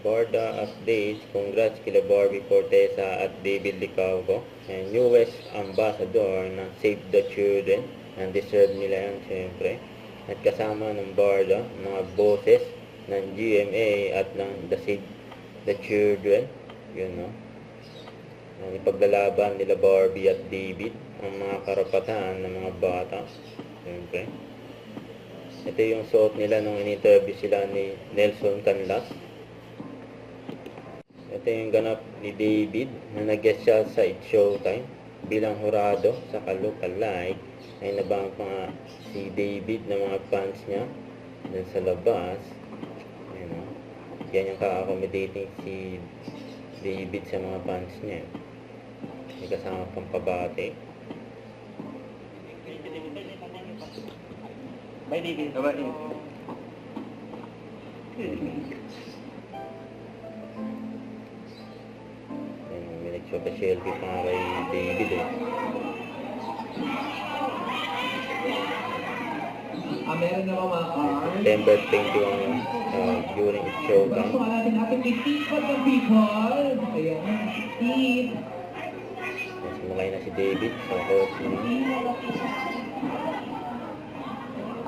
Borda updates. Congrats kila Barbie Fortesa at David Licauco. And newest ambassador ng Save the Children. And deserve nila yan syempre. At kasama ng Borda, mga boses ng GMA at ng the Save the Children. Yun, no? Ang ipaglalaban nila Barbie at David ang mga karapatan ng mga bata. Siyempre. Ito yung suot nila nung in-interview sila ni Nelson Canlas. Ito yung ganap ni David na nag-guest siya sa It's Showtime bilang hurado sa Look-alike. Ay nabang pa nga si David na mga fans niya dun sa labas. Ayan, no? Yan yung ka-accommodating si David sa mga fans niya. May kasama pang pabati. May David. May nagsupa-selfie pa nga kay David eh. Meron na mga cards. September 21 during its showtime. Gusto natin ating isipan ng people. Ayan, isip. Sumakay na si David sa coach niya.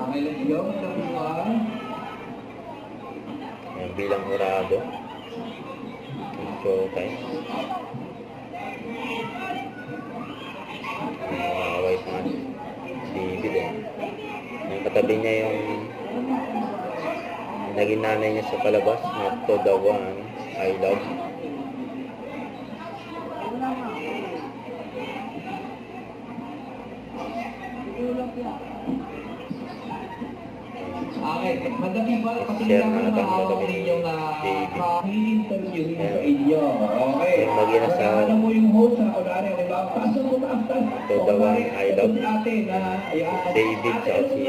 Okay, let's go. Everyone. Ayan, bilang hurado. Its showtime. Nakakaway pa nga si David eh. Yung katabi niya yung naging nanay niya sa palabas na To The One I Love. Okay, Madam People, patuloy naman ang mahawak ninyong interview nito sa inyo. Okay. Yung maging sa Ano mo yung host sa kunwari, di ba? Pasok mo maaftan. To The One I Love. David sa si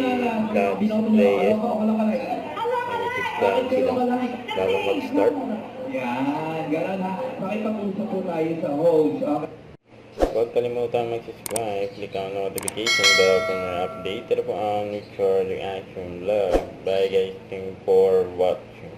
Gladys Reyes. Mag-subscribe sila bago mag-start. Yan, gano'n ha. Makipag-usap po tayo sa host. Okay. Huwag kalimutan mag-subscribe, click ang notification bell for more update. Ito po ang Nature Reaction Vlog. Bye guys, thank you for watching.